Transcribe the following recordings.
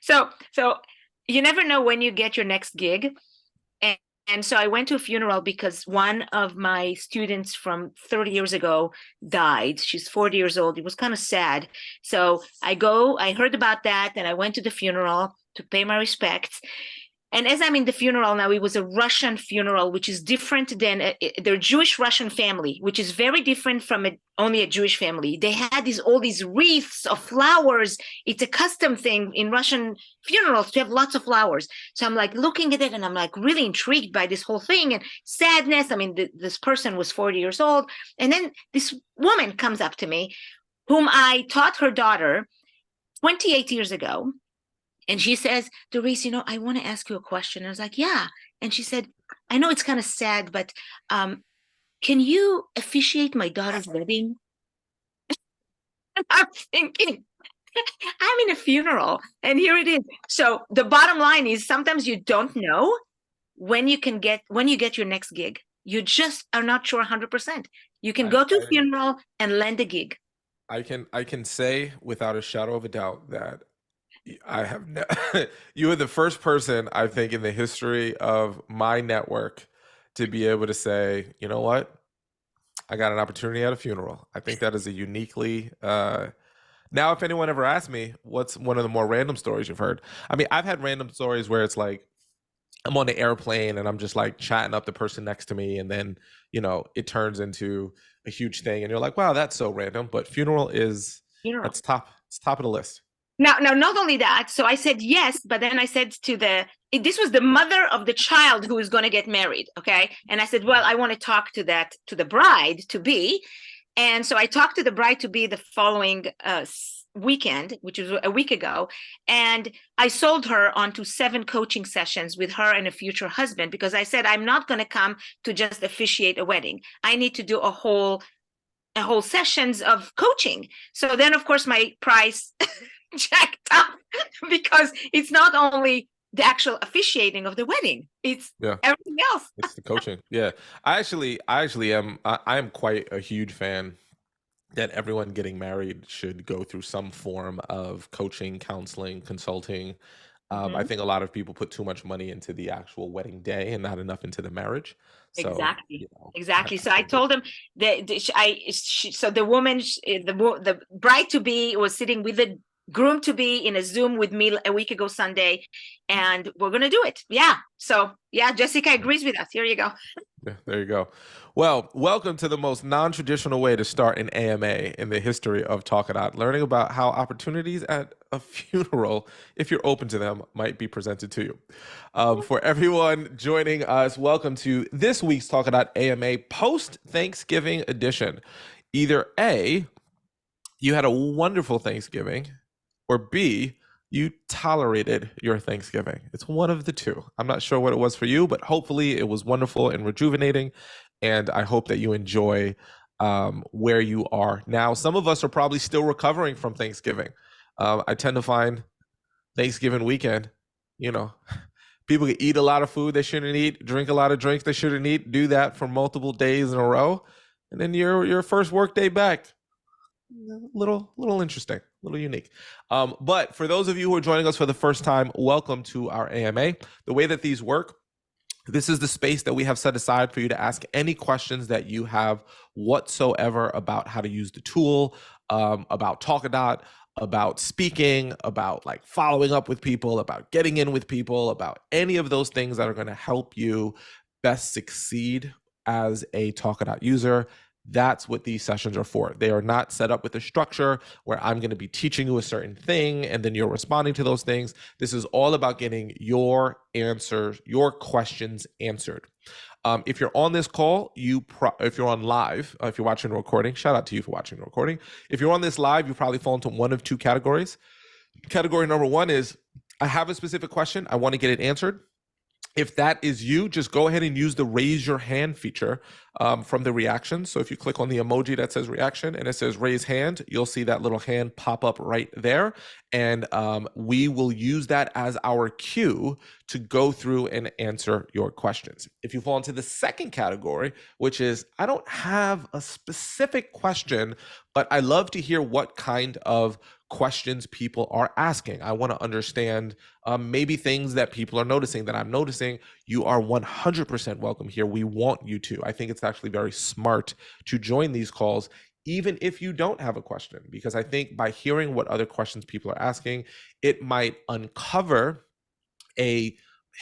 So you never know when you get your next gig. And, and so I went to a funeral because one of my students from 30 years ago died. She's 40 years old. It was kind of sad. So I heard about that, and I went to the funeral to pay my respects. And as I'm in the funeral now, it was a Russian funeral, which is different than their Jewish Russian family, which is very different from only a Jewish family. They had all these wreaths of flowers. It's a custom thing in Russian funerals to have lots of flowers. So I'm like looking at it, and I'm like really intrigued by this whole thing and sadness. I mean, this person was 40 years old. And then this woman comes up to me, whom I taught her daughter 28 years ago. And she says, Doris, I want to ask you a question. I was like, yeah. And she said, I know it's kind of sad, but can you officiate my daughter's wedding? And I'm thinking, I'm in a funeral, and here it is. So the bottom line is sometimes you don't know when you get your next gig. You just are not sure 100%. You can go to a funeral and land a gig. I can say without a shadow of a doubt that I have you are the first person I think in the history of my network to be able to say, you know what? I got an opportunity at a funeral. I think that is a uniquely now if anyone ever asks me what's one of the more random stories you've heard. I mean, I've had random stories where it's like I'm on the airplane and I'm just like chatting up the person next to me, and then, it turns into a huge thing and you're like, wow, that's so random. But funeral is Funeral. it's top of the list. Now, not only that, so I said yes, but then I said this was the mother of the child who is going to get married, okay? And I said, well, I want to talk to the bride to be. And so I talked to the bride to be the following weekend, which was a week ago. And I sold her onto 7 coaching sessions with her and a future husband, because I said, I'm not going to come to just officiate a wedding. I need to do a whole sessions of coaching. So then, of course, my price jacked up because it's not only the actual officiating of the wedding, it's everything else. It's the coaching. Yeah. I actually am I am quite a huge fan that everyone getting married should go through some form of coaching, counseling, consulting. I think a lot of people put too much money into the actual wedding day and not enough into the marriage. So Exactly. Exactly. So I told him that so the woman, the bride to be was sitting with the groom to be in a Zoom with me a week ago Sunday, and we're gonna do it. Yeah. So yeah, Jessica agrees with us. Here you go. Yeah, there you go. Well, welcome to the most non-traditional way to start an AMA in the history of Talkadot, learning about how opportunities at a funeral, if you're open to them, might be presented to you. For everyone joining us, welcome to this week's Talkadot AMA post-Thanksgiving edition. Either A, you had a wonderful Thanksgiving, or B, you tolerated your Thanksgiving. It's one of the two. I'm not sure what it was for you, but hopefully it was wonderful and rejuvenating. And I hope that you enjoy where you are now. Some of us are probably still recovering from Thanksgiving. I tend to find Thanksgiving weekend, people can eat a lot of food they shouldn't eat, drink a lot of drinks they shouldn't eat, do that for multiple days in a row. And then your first work day back, little interesting, little unique. But for those of you who are joining us for the first time, welcome to our AMA. The way that these work, this is the space that we have set aside for you to ask any questions that you have whatsoever about how to use the tool, about Talkadot, about speaking, about like following up with people, about getting in with people, about any of those things that are going to help you best succeed as a Talkadot user. That's what these sessions are for. They are not set up with a structure where I'm going to be teaching you a certain thing and then you're responding to those things. This is all about getting your answers, your questions answered. If you're on this call, if you're on live, if you're watching a recording, shout out to you for watching a recording. If you're on this live, you probably fall into one of two categories. Category number one is, I have a specific question. I want to get it answered. If that is you, just go ahead and use the raise your hand feature from the reaction. So if you click on the emoji that says reaction and it says raise hand, you'll see that little hand pop up right there. And we will use that as our cue to go through and answer your questions. If you fall into the second category, which is I don't have a specific question, but I love to hear what kind of questions people are asking. I want to understand maybe things that people are noticing that I'm noticing. You are 100% welcome here. We want you to. I think it's actually very smart to join these calls, even if you don't have a question, because I think by hearing what other questions people are asking, it might uncover a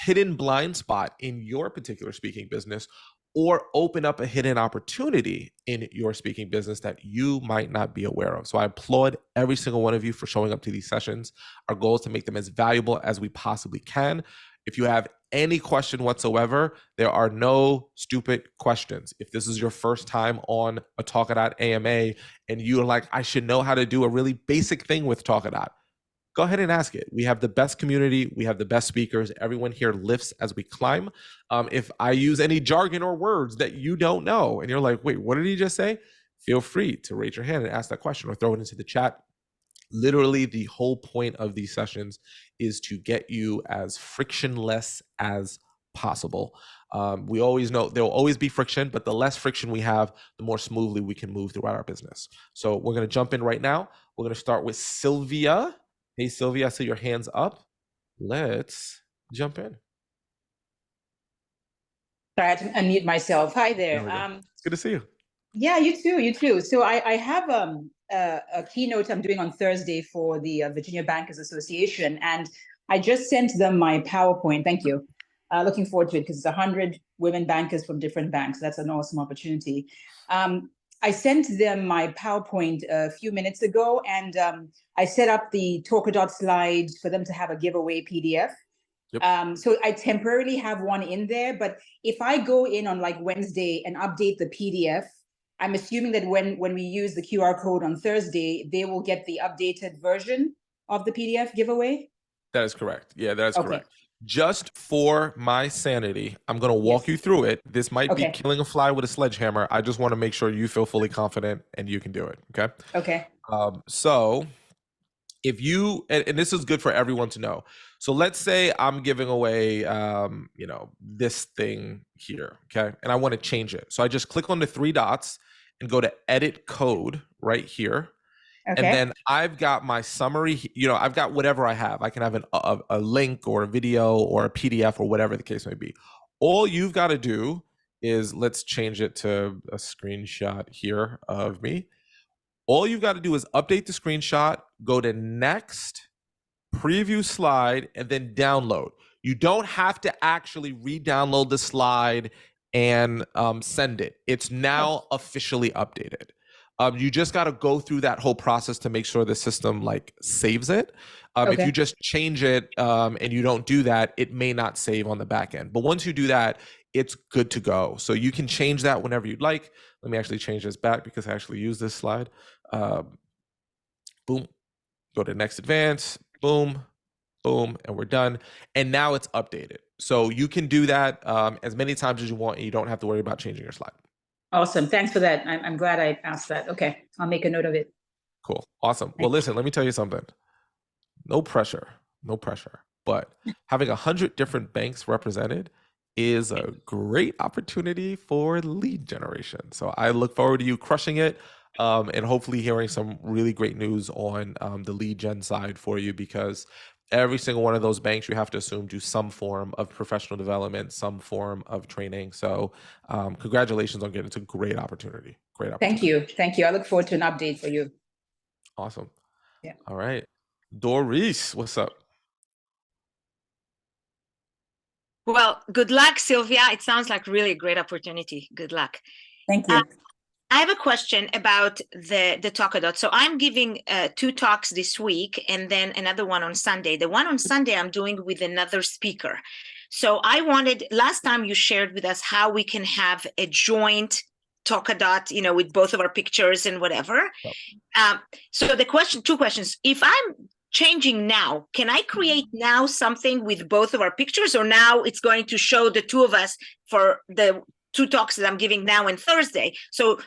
hidden blind spot in your particular speaking business or open up a hidden opportunity in your speaking business that you might not be aware of. So I applaud every single one of you for showing up to these sessions. Our goal is to make them as valuable as we possibly can. If you have any question whatsoever, there are no stupid questions. If this is your first time on a Talkadot AMA and you're like, I should know how to do a really basic thing with Talkadot, go ahead and ask it. We have the best community. We have the best speakers. Everyone here lifts as we climb. If I use any jargon or words that you don't know and you're like, wait, what did he just say? Feel free to raise your hand and ask that question or throw it into the chat. Literally, the whole point of these sessions is to get you as frictionless as possible. We always know there will always be friction, but the less friction we have, the more smoothly we can move throughout our business. So we're going to jump in right now. We're going to start with Sylvia. Hey, Sylvia, I see your hands up. Let's jump in. Sorry, I had to unmute myself. Hi there. It's good to see you. Yeah, you too. You too. So I have a keynote I'm doing on Thursday for the Virginia Bankers Association, and I just sent them my PowerPoint. Thank you. Looking forward to it because it's 100 women bankers from different banks. That's an awesome opportunity. I sent them my PowerPoint a few minutes ago, and I set up the Talkadot slides for them to have a giveaway PDF. Yep. So I temporarily have one in there, but if I go in on like Wednesday and update the PDF, I'm assuming that when we use the QR code on Thursday, they will get the updated version of the PDF giveaway? That is correct. Yeah, that is correct. Just for my sanity, I'm going to walk you through it. This might be killing a fly with a sledgehammer. I just want to make sure you feel fully confident and you can do it. Okay. Okay. So if you, and this is good for everyone to know. So let's say I'm giving away, this thing here. Okay. And I want to change it. So I just click on the three dots and go to edit code right here. Okay. And then I've got my summary, I've got whatever I have. I can have a link or a video or a PDF or whatever the case may be. All you've got to do is, let's change it to a screenshot here of me. All you've got to do is update the screenshot, go to next, preview slide, and then download. You don't have to actually re-download the slide and send it. It's now officially updated. You just got to go through that whole process to make sure the system saves it. If you just change it and you don't do that, it may not save on the back end. But once you do that, it's good to go. So you can change that whenever you'd like. Let me actually change this back because I actually use this slide. Boom. Go to next advance. Boom. Boom. And we're done. And now it's updated. So you can do that as many times as you want, and you don't have to worry about changing your slide. Awesome. Thanks for that. I'm glad I asked that. Okay. I'll make a note of it. Cool. Awesome. Well, listen, let me tell you something. No pressure. No pressure. But having 100 different banks represented is a great opportunity for lead generation. So I look forward to you crushing it and hopefully hearing some really great news on the lead gen side for you, because every single one of those banks, you have to assume, do some form of professional development, some form of training. So congratulations on getting it. It's a great opportunity. Great opportunity. Thank you. Thank you. I look forward to an update for you. Awesome. Yeah. All right. Doris, what's up? Well, good luck, Sylvia. It sounds like really a great opportunity. Good luck. Thank you. I have a question about the Talkadot. So I'm giving 2 talks this week and then another one on Sunday. The one on Sunday I'm doing with another speaker. So I wanted, last time you shared with us how we can have a joint Talkadot, with both of our pictures and whatever. So the question, 2 questions. If I'm changing now, can I create now something with both of our pictures, or now it's going to show the 2 of us for the two talks that I'm giving now and Thursday. So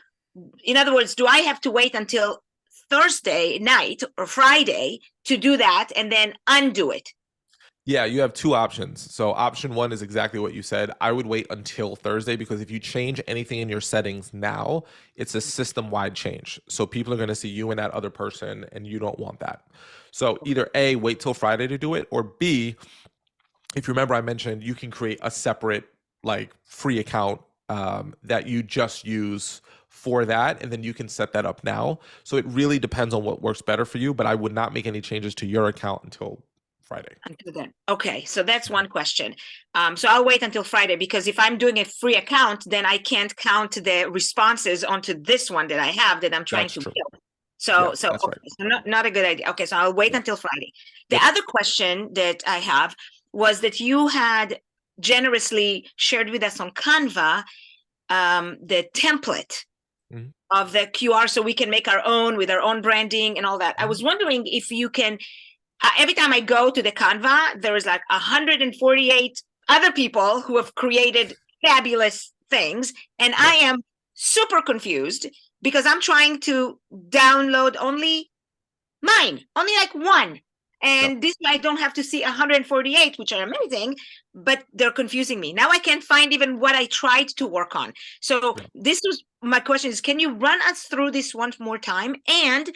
in other words, do I have to wait until Thursday night or Friday to do that and then undo it? Yeah, you have two options. So option one is exactly what you said. I would wait until Thursday because if you change anything in your settings now, it's a system-wide change. So people are going to see you and that other person, and you don't want that. So either A, wait till Friday to do it, or B, if you remember I mentioned you can create a separate like free account that you just use for that, and then you can set that up now. So it really depends on what works better for you, but I would not make any changes to your account until Friday. Until then. Okay, so that's one question. So I'll wait until Friday because if I'm doing a free account, then I can't count the responses onto this one that I have that I'm trying That's to true. build. So, Yeah, so, that's okay, right. so not a good idea. Okay, so I'll wait Yep. until Friday. The Yep. other question that I have was that you had generously shared with us on Canva the template Mhm. of the QR so we can make our own with our own branding and all that. I Mhm. was wondering if you can every time I go to the Canva, there is like 148 other people who have created fabulous things. And I am super confused because I'm trying to download only mine, only like one. And this way I don't have to see 148, which are amazing, but they're confusing me. Now I can't find even what I tried to work on. So this was my question is, can you run us through this one more time? And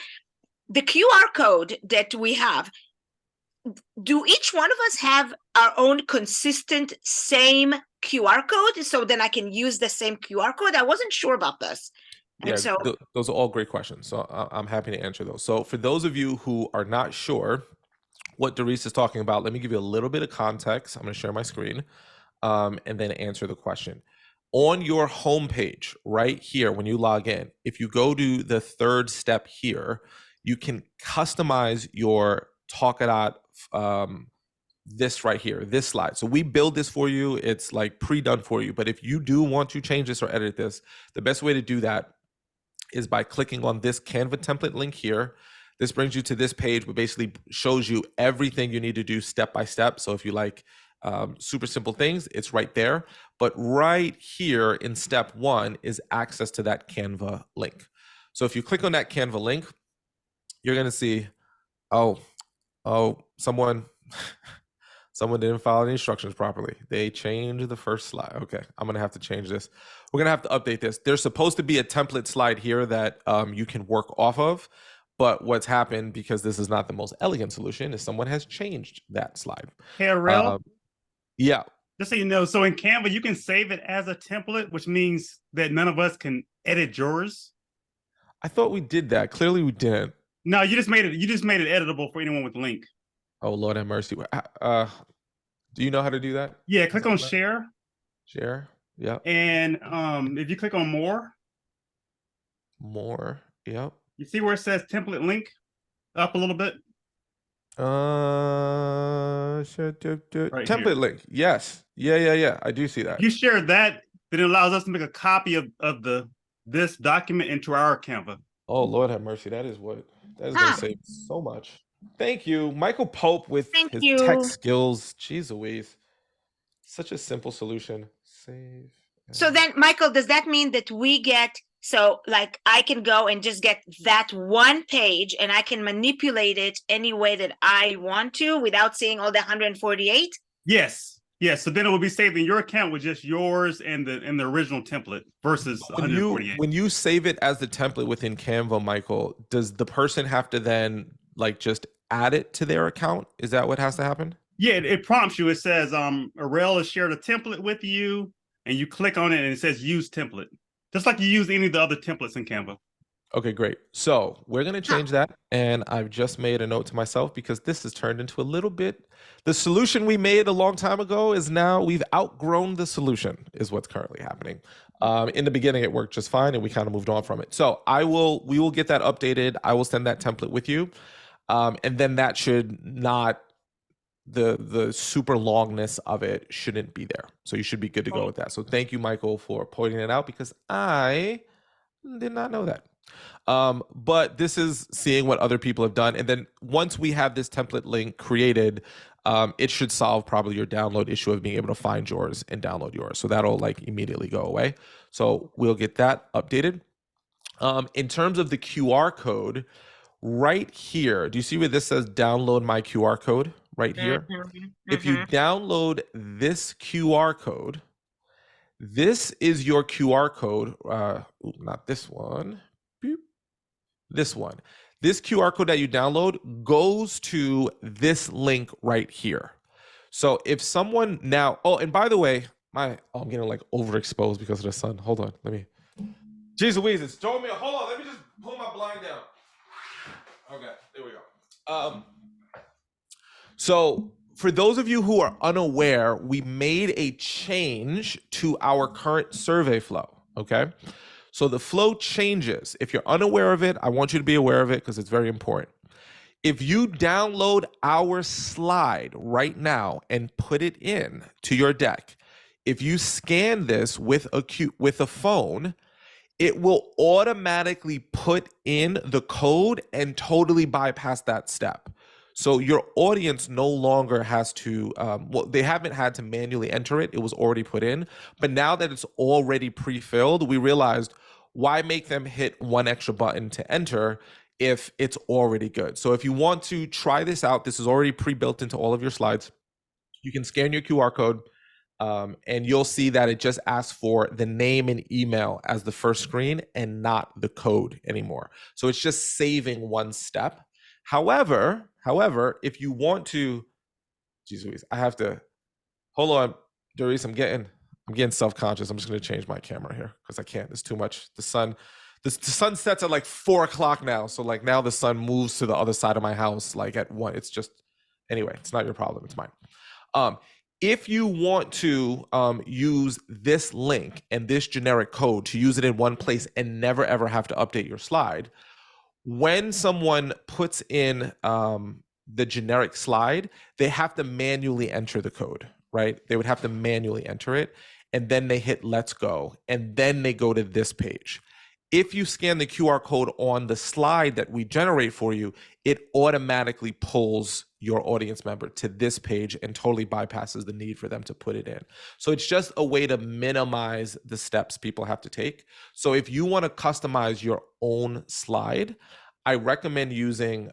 the QR code that we have, do each one of us have our own consistent same QR code so then I can use the same QR code? I wasn't sure about this. And Yeah, so those are all great questions. So I'm happy to answer those. So for those of you who are not sure what Doris is talking about, let me give you a little bit of context. I'm going to share my screen and then answer the question. On your homepage right here, when you log in, if you go to the third step here, you can customize your Talkadot this right here, this slide. So we build this for you. It's like pre-done for you. But if you do want to change this or edit this, the best way to do that is by clicking on this Canva template link here. This brings you to this page, which basically shows you everything you need to do step by step. So if you like super simple things, it's right there. But right here in step one is access to that Canva link. So if you click on that Canva link, you're going to see, oh, someone didn't follow the instructions properly. They changed the first slide. Okay, I'm going to have to change this. We're going to have to update this. There's supposed to be a template slide here that you can work off of. But what's happened, because this is not the most elegant solution, is someone has changed that slide. Hey, Arel, yeah. just so you know, so in Canva, you can save it as a template, which means that none of us can edit yours. I thought we did that. Clearly we didn't. No, you just made it editable for anyone with the link. Oh, Lord have mercy. Do you know how to do that? Yeah, click on share. Share. Yeah. And if you click on more. Yep. You see where it says template link up a little bit? Template link. Yes. Yeah. I do see that. If you share that, then it allows us to make a copy of this document into our Canva. Oh, Lord have mercy. That is going to save so much. Thank you. Michael Pope with his tech skills. Jeez Louise. Such a simple solution. Save. So then, Michael, does that mean that we get, so like I can go and just get that one page and I can manipulate it any way that I want to without seeing all the 148? Yes. So then it will be saved in your account with just yours and the original template versus 148. When you save it as the template within Canva, Michael, does the person have to then like just add it to their account? Is that what has to happen? Yeah, it prompts you. It says, Arel has shared a template with you, and you click on it and it says use template. Just like you use any of the other templates in Canva. Okay, great. So we're going to change that. And I've just made a note to myself because this has turned into a little bit. The solution we made a long time ago is now we've outgrown the solution is what's currently happening. In the beginning, it worked just fine and we kind of moved on from it. So we will get that updated. I will send that template with you. And then that should not, the super longness of it shouldn't be there. So you should be good to go with that. So thank you, Michael, for pointing it out because I did not know that. But this is seeing what other people have done. And then once we have this template link created, it should solve probably your download issue of being able to find yours and download yours. So that'll like immediately go away. So we'll get that updated. In terms of the QR code, right here, do you see where this says download my QR code right here? If you download this QR code, this is your QR code. Not this one. Boop. This one. This QR code that you download goes to this link right here. So if someone now, oh, and by the way, I'm getting like overexposed because of the sun. Hold on, let me. Jeez Louise, it's throwing me. Hold on, let me just pull my blind down. Okay, there we go. So for those of you who are unaware, we made a change to our current survey flow. Okay. So the flow changes. If you're unaware of it, I want you to be aware of it because it's very important. If you download our slide right now and put it in to your deck, if you scan this with a phone, it will automatically put in the code and totally bypass that step. So your audience no longer has to, they haven't had to manually enter it. It was already put in. But now that it's already pre-filled, we realized, why make them hit one extra button to enter if it's already good? So if you want to try this out, this is already pre-built into all of your slides. You can scan your QR code and you'll see that it just asks for the name and email as the first screen and not the code anymore. So it's just saving one step. However, if you want to, geez Louise, I have to, hold on, Doris, I'm getting self-conscious. I'm just going to change my camera here because I can't. It's too much. The sun sets at like 4 o'clock now. So like now the sun moves to the other side of my house like at 1. It's just, anyway, it's not your problem. It's mine. If you want to use this link and this generic code to use it in one place and never ever have to update your slide, when someone puts in the generic slide, they have to manually enter the code, right? They would have to manually enter it, and then they hit let's go, and then they go to this page. If you scan the QR code on the slide that we generate for you, it automatically pulls your audience member to this page and totally bypasses the need for them to put it in. So it's just a way to minimize the steps people have to take. So if you want to customize your own slide, I recommend using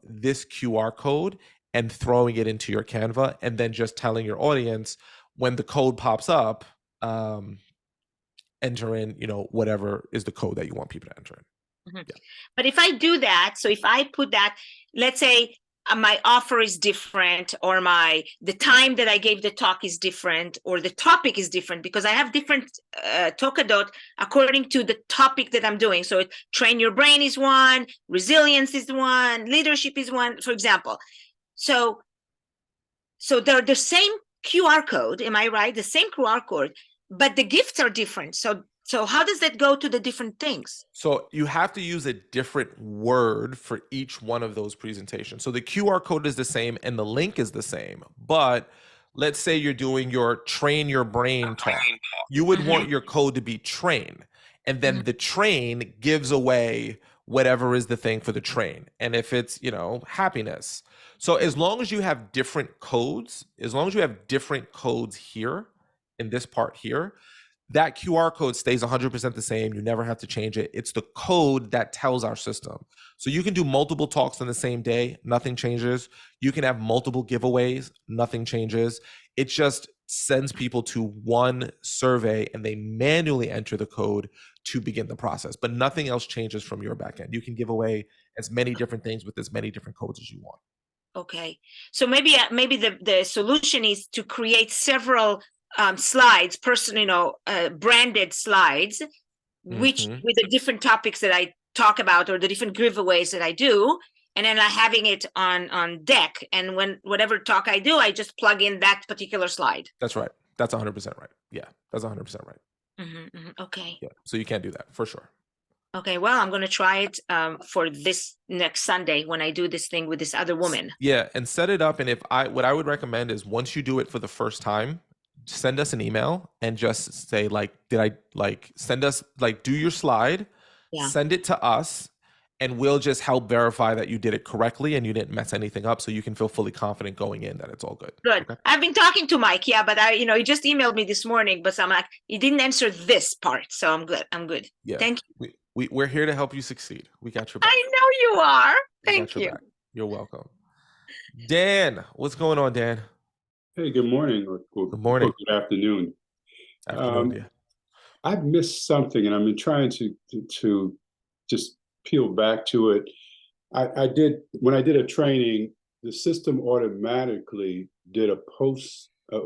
this QR code and throwing it into your Canva, and then just telling your audience when the code pops up, enter in, whatever is the code that you want people to enter in. Yeah. But if I do that, so if I put that, let's say my offer is different, or the time that I gave the talk is different, or the topic is different, because I have different Talkadot according to the topic that I'm doing. So train your brain is one, resilience is one, leadership is one, for example. So they're the same QR code, am I right? The same QR code, but the gifts are different. So how does that go to the different things? So you have to use a different word for each one of those presentations. So the QR code is the same and the link is the same, but let's say you're doing your train your brain talk. You would want your code to be train, and then the train gives away whatever is the thing for the train. And if it's, happiness. So as long as you have different codes, here in this part here, that QR code stays 100% the same. You never have to change it. It's the code that tells our system. So you can do multiple talks on the same day, nothing changes. You can have multiple giveaways, nothing changes. It just sends people to one survey and they manually enter the code to begin the process, but nothing else changes from your backend. You can give away as many different things with as many different codes as you want. Okay. So maybe the solution is to create several slides, branded slides, which with the different topics that I talk about or the different giveaways that I do, and then having it on deck. And whatever talk I do, I just plug in that particular slide. That's right. That's 100% right. Yeah, that's 100% right. Okay. Yeah. So you can't do that for sure. Okay. Well, I'm going to try it for this next Sunday when I do this thing with this other woman. Yeah, and set it up. And what I would recommend is once you do it for the first time, send us an email and just say send us do your slide, send it to us, and we'll just help verify that you did it correctly and you didn't mess anything up, so you can feel fully confident going in that it's all good. Good. Okay? I've been talking to Mike, yeah, but he just emailed me this morning, but I'm like, he didn't answer this part, so I'm good. I'm good. Yeah. Thank you. We're here to help you succeed. We got your back. I know you are. We Thank got your you. back. You're welcome. Dan, what's going on, Dan? Hey, good morning. Good morning. Good afternoon. Afternoon, yeah. I've missed something, and I've been trying to just peel back to it. When I did a training, the system automatically did a post, a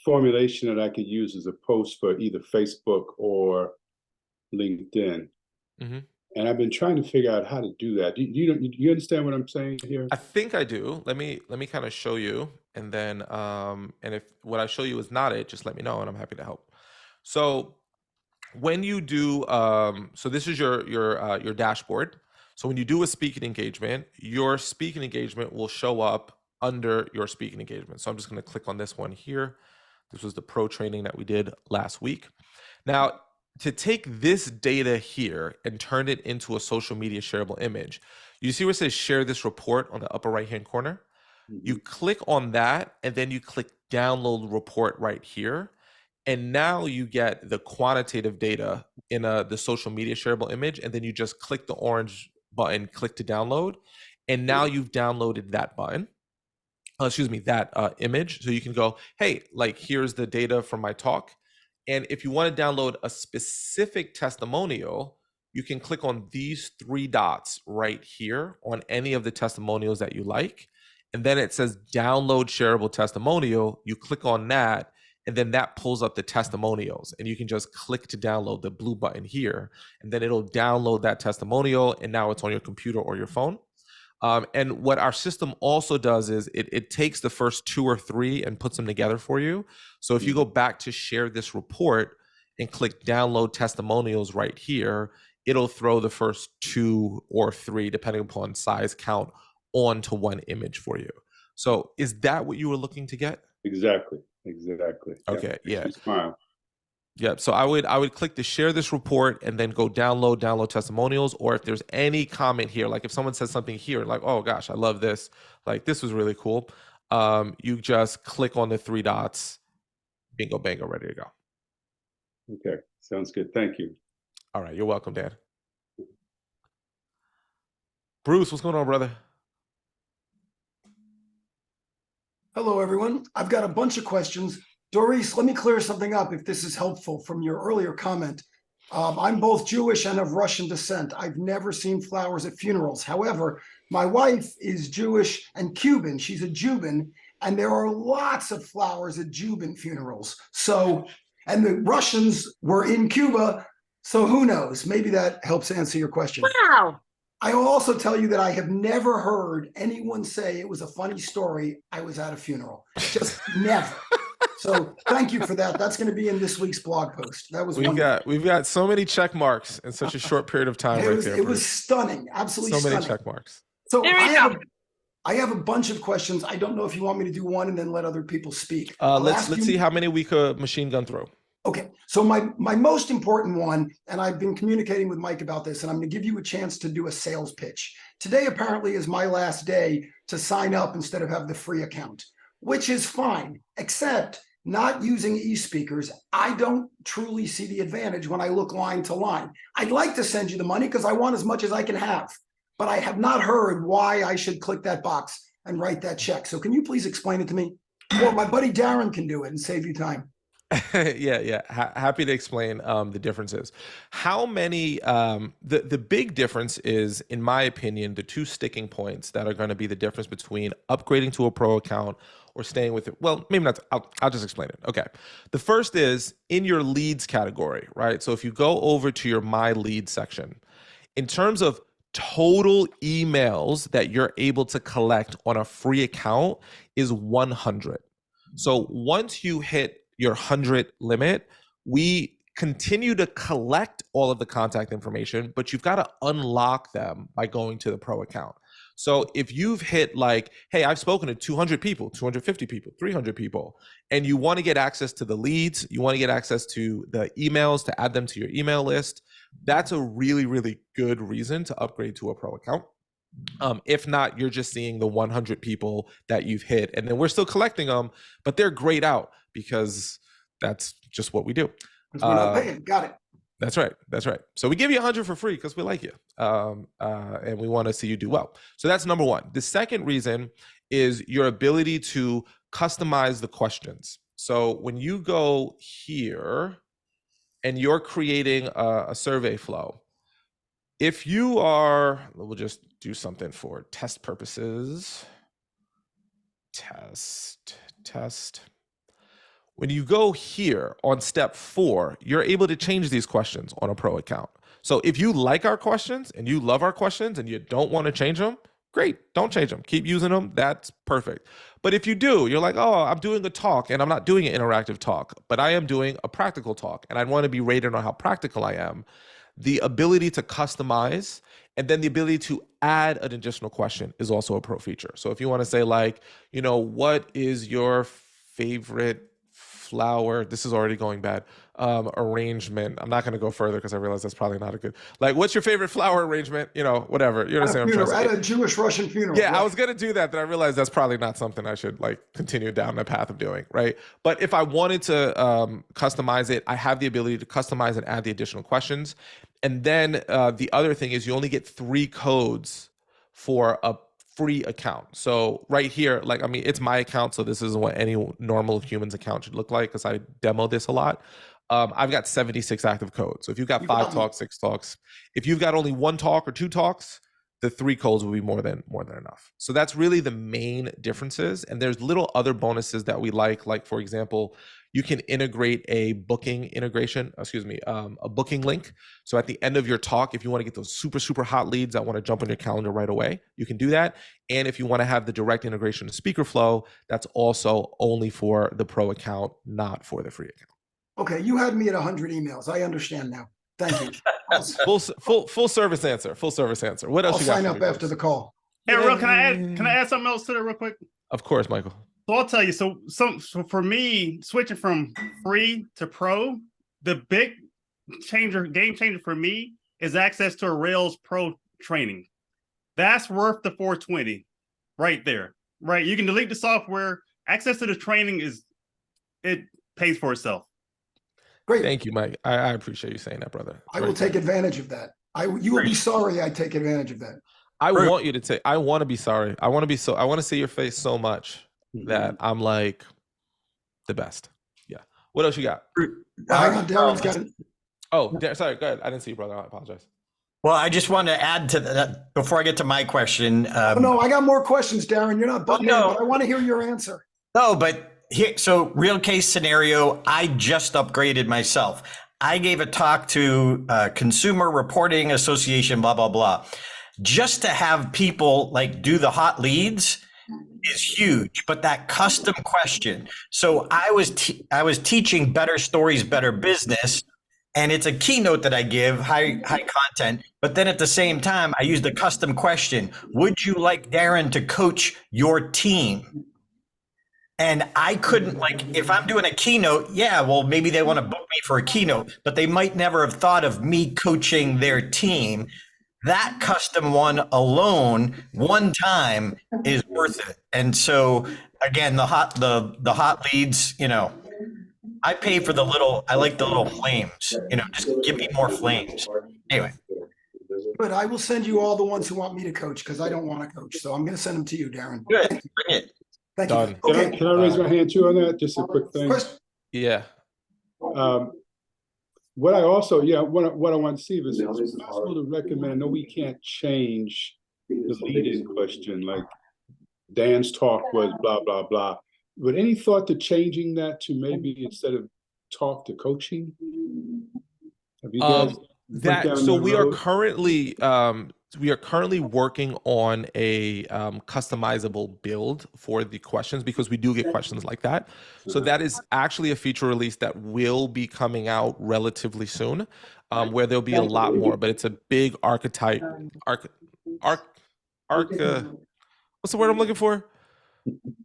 formulation that I could use as a post for either Facebook or LinkedIn. Mm-hmm. And I've been trying to figure out how to do that. Do you understand what I'm saying here? I think I do. Let me kind of show you, and then and if what I show you is not it, just let me know, and I'm happy to help. So when you do, so this is your dashboard. So when you do a speaking engagement, your speaking engagement will show up under your speaking engagement. So I'm just going to click on this one here. This was the pro training that we did last week. Now, to take this data here and turn it into a social media shareable image, you see where it says share this report on the upper right hand corner? Mm-hmm. You click on that, and then you click download report right here. And now you get the quantitative data in the social media shareable image, and then you just click the orange button, click to download, and now you've downloaded that button. That image. So you can go, hey, like here's the data from my talk. And if you want to download a specific testimonial, you can click on these 3 dots right here on any of the testimonials that you like. And then it says download shareable testimonial. You click on that, and then that pulls up the testimonials, and you can just click to download the blue button here, and then it'll download that testimonial, and now it's on your computer or your phone. And what our system also does is it takes the first 2 or 3 and puts them together for you. So if you go back to share this report and click download testimonials right here, it'll throw the first 2 or 3, depending upon size count, onto one image for you. So is that what you were looking to get? Exactly. Okay, yeah. Smile. Yeah, so I would click to share this report and then go download testimonials. Or if there's any comment here, like if someone says something here, like, oh gosh, I love this, like this was really cool, you just click on the 3 dots, bingo, bango, ready to go. Okay, sounds good. Thank you. All right, you're welcome, Dan. Bruce, what's going on, brother? Hello, everyone. I've got a bunch of questions. Doris, let me clear something up if this is helpful from your earlier comment. I'm both Jewish and of Russian descent. I've never seen flowers at funerals. However, my wife is Jewish and Cuban. She's a Jubin, and there are lots of flowers at Jubin funerals. So, and the Russians were in Cuba, so who knows? Maybe that helps answer your question. Wow. I will also tell you that I have never heard anyone say it was a funny story. I was at a funeral. Just never. So thank you for that. That's going to be in this week's blog post. That was we've got so many check marks in such a short period of time. It was stunning, absolutely so stunning. many check marks. So I have a bunch of questions. I don't know if you want me to do one and then let other people speak. Let's see how many we could machine gun through. Okay, so my most important one, and I've been communicating with Mike about this, and I'm going to give you a chance to do a sales pitch. Today apparently is my last day to sign up instead of have the free account, which is fine, except not using e-speakers. I don't truly see the advantage when I look line to line. I'd like to send you the money because I want as much as I can have, but I have not heard why I should click that box and write that check. So can you please explain it to me? Or my buddy Darren can do it and save you time. Yeah. Happy to explain the differences. How many, the big difference is, in my opinion, the 2 sticking points that are going to be the difference between upgrading to a pro account or staying with it. Well, maybe not. I'll just explain it. Okay. The first is in your leads category, right? So if you go over to your My Leads section, in terms of total emails that you're able to collect on a free account is 100. So once you hit your 100 limit, we continue to collect all of the contact information, but you've got to unlock them by going to the pro account. So if you've hit like, hey, I've spoken to 200 people, 250 people, 300 people, and you want to get access to the leads, you want to get access to the emails to add them to your email list, that's a really, really good reason to upgrade to a pro account. If not, you're just seeing the 100 people that you've hit, and then we're still collecting them, but they're grayed out because that's just what we do. Because we're not paying. Got it. That's right. That's right. So we give you 100 for free because we like you, and we want to see you do well. So that's number one. The second reason is your ability to customize the questions. So when you go here and you're creating a survey flow, if you are, we'll just do something for test purposes. Test. When you go here on step 4, you're able to change these questions on a pro account. So if you like our questions and you love our questions and you don't want to change them, great, don't change them. Keep using them. That's perfect. But if you do, you're like, oh, I'm doing a talk and I'm not doing an interactive talk, but I am doing a practical talk and I want to be rated on how practical I am. The ability to customize and then the ability to add an additional question is also a pro feature. So if you want to say like, what is your favorite flower? This is already going bad. Arrangement. I'm not going to go further because I realize that's probably not a good, like, what's your favorite flower arrangement? Whatever. You understand what I'm trying to say? At a Jewish Russian funeral. Yeah, right? I was going to do that. Then I realized that's probably not something I should like continue down the path of doing, right? But if I wanted to customize it, I have the ability to customize and add the additional questions. And then the other thing is you only get 3 codes for a free account. So right here, it's my account, so this isn't what any normal human's account should look like because I demo this a lot. I've got 76 active codes. So if you've got 5 talks, 6 talks, if you've got only 1 talk or 2 talks, the 3 codes will be more than enough. So that's really the main differences. And there's little other bonuses that we like for example, you can integrate a booking link. So at the end of your talk, if you want to get those super, super hot leads that want to jump on your calendar right away, you can do that. And if you want to have the direct integration to speaker flow, that's also only for the pro account, not for the free account. Okay, you had me at 100 emails. I understand now. Thank you. Full service answer. What else I'll you got? sign up after the call. Hey, real, can I add something else to that real quick? Of course, Michael. So I'll tell you. So for me, switching from free to pro, the big game changer for me is access to a Rails Pro training. That's worth the $420 right there. Right, you can delete the software. Access to the training it pays for itself. Great. Thank you, Mike. I appreciate you saying that, brother. I will take advantage of that. You will be sorry I take advantage of that. I want you to take. I want to be sorry. I want to see your face so much that I'm like the best. Yeah. What else you got? Hang on, Darren's got it. Oh, sorry. Go ahead. I didn't see you, brother. I apologize. Well, I just want to add to that before I get to my question. No, I got more questions, Darren. You're not butting in, but I want to hear your answer. No, but here, so real case scenario, I just upgraded myself. I gave a talk to Consumer Reporting Association, blah, blah, blah. Just to have people like do the hot leads is huge, but that custom question. So I was teaching Better Stories, Better Business, and it's a keynote that I give, high content. But then at the same time, I used a custom question. Would you like Darren to coach your team? And I couldn't, if I'm doing a keynote, maybe they want to book me for a keynote, but they might never have thought of me coaching their team. That custom one alone, one time, is worth it. And so again, the hot leads, I pay for I like the little flames, just give me more flames. Anyway. But I will send you all the ones who want me to coach because I don't want to coach. So I'm going to send them to you, Darren. Good. Bring it. Thank Done. you. Okay. Can I raise my hand too on that? Just a quick thing. Yeah. What I also, what I want to see is it possible to recommend. I know we can't change the lead-in question, like Dan's talk was blah blah blah. But any thought to changing that to maybe instead of talk to coaching? Have you guys? So we are currently working on a customizable build for the questions because we do get questions like that. So that is actually a feature release that will be coming out relatively soon, where there'll be a lot more, but it's a big what's the word I'm looking for?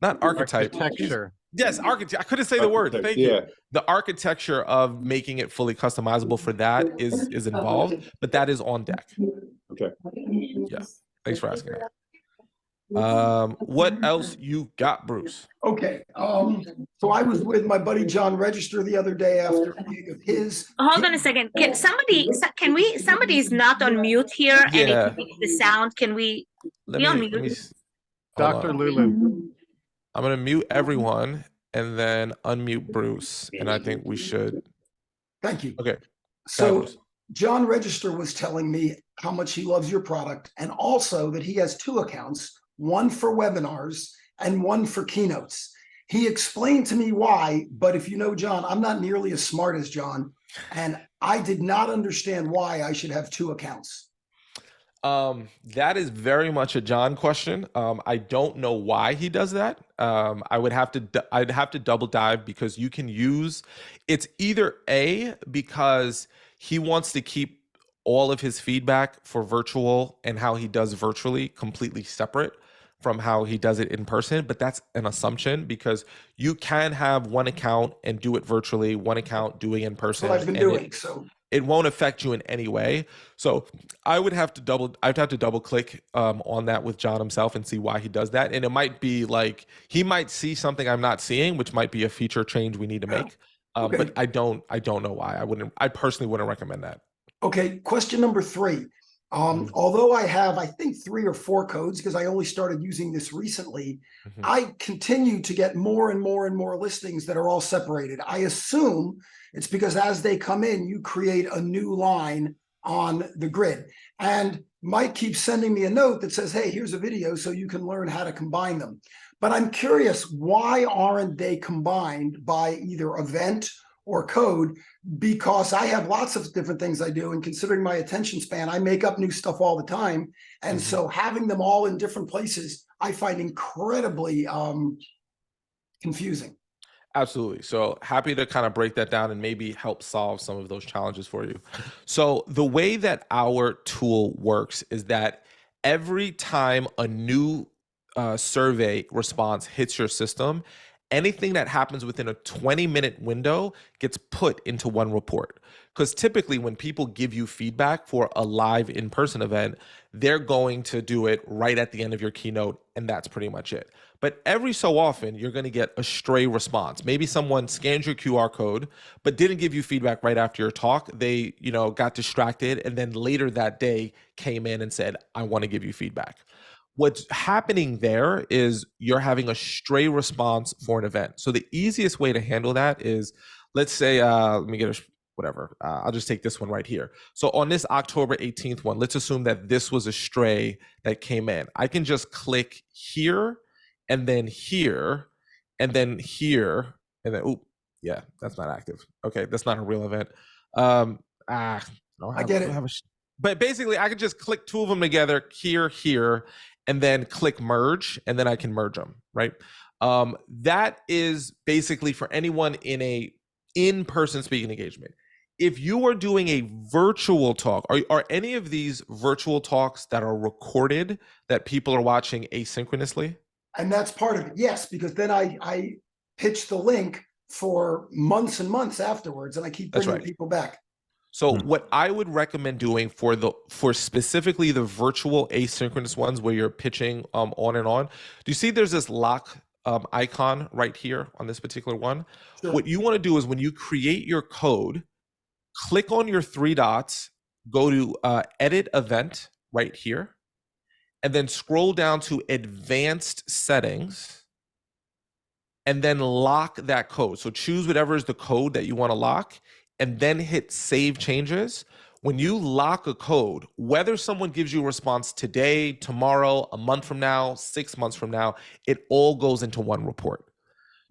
Not archetype. Architecture. Yes, architect. I couldn't say the word. Thank you. Yeah. The architecture of making it fully customizable for that is involved, but that is on deck. Okay. Yeah. Thanks for asking that. What else you got, Bruce? Okay. So I was with my buddy John Register the other day after a gig of his. Hold on a second. Can somebody's not on mute here and Yeah. it makes the sound. Can we Let be on me mute? hold Dr. on. Lulu. I'm gonna mute everyone and then unmute Bruce, and I think we should. Thank you. Okay. So Bruce. John Register was telling me how much he loves your product and also that he has 2 accounts, one for webinars and one for keynotes. He explained to me why, but if you know John, I'm not nearly as smart as John, and I did not understand why I should have 2 accounts. That is very much a John question. I don't know why he does that. I'd have to double dive because you can use, it's either A, because he wants to keep all of his feedback for virtual and how he does virtually completely separate from how he does it in person, but that's an assumption because you can have one account and do it virtually, one account doing in person. That's what I've been doing. So it won't affect you in any way. So I'd have to double click on that with John himself and see why he does that. And it might be like, he might see something I'm not seeing, which might be a feature change we need to make. Okay. But I don't know why. I personally wouldn't recommend that. Okay, question number 3. Although I have, I think 3 or 4 codes, because I only started using this recently, I continue to get more and more and more listings that are all separated. I assume it's because as they come in, you create a new line on the grid. And Mike keeps sending me a note that says, hey, here's a video so you can learn how to combine them. But I'm curious, why aren't they combined by either event or code? Because I have lots of different things I do, and considering my attention span, I make up new stuff all the time. And so having them all in different places, I find incredibly confusing. Absolutely. So happy to kind of break that down and maybe help solve some of those challenges for you. So the way that our tool works is that every time a new survey response hits your system, anything that happens within a 20-minute window gets put into one report. Because typically when people give you feedback for a live in-person event, they're going to do it right at the end of your keynote, and that's pretty much it. But every so often, you're going to get a stray response. Maybe someone scans your QR code, but didn't give you feedback right after your talk. They, got distracted, and then later that day came in and said, I want to give you feedback. What's happening there is you're having a stray response for an event. So the easiest way to handle that is, let's say, let me get whatever. I'll just take this one right here. So on this October 18th one, let's assume that this was a stray that came in. I can just click here and then here and then here and then, oop, yeah, that's not active. Okay, that's not a real event. I get it. But basically, I could just click 2 of them together, here, and then click merge, and then I can merge them, right? That is basically for anyone in a in-person speaking engagement. If you are doing a virtual talk, are any of these virtual talks that are recorded that people are watching asynchronously? And that's part of it, yes, because then I pitch the link for months and months afterwards, and I keep bringing people back. So what I would recommend doing for specifically the virtual asynchronous ones where you're pitching on and on, do you see there's this lock icon right here on this particular one? Sure. What you want to do is when you create your code, click on your 3 dots, go to edit event right here, and then scroll down to advanced settings, and then lock that code. So choose whatever is the code that you want to lock, and then hit save changes. When you lock a code, whether someone gives you a response today, tomorrow, a month from now, 6 months from now, it all goes into one report.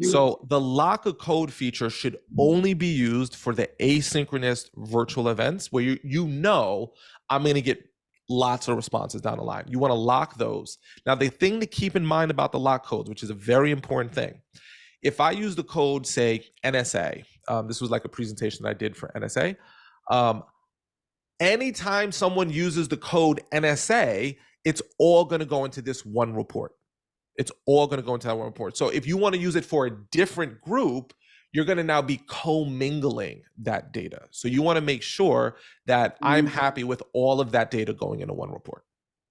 So the lock a code feature should only be used for the asynchronous virtual events where I'm going to get lots of responses down the line. You want to lock those. Now, the thing to keep in mind about the lock codes, which is a very important thing, if I use the code, say, NSA, this was like a presentation that I did for NSA. Anytime someone uses the code NSA, it's all going to go into this one report. It's all going to go into that one report. So if you want to use it for a different group, you're going to now be commingling that data. So you want to make sure that I'm happy with all of that data going into one report.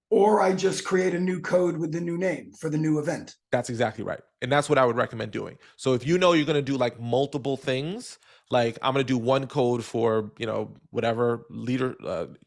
Or I just create a new code with the new name for the new event. That's exactly right. And that's what I would recommend doing. So if you know you're going to do like multiple things, like I'm going to do one code for, whatever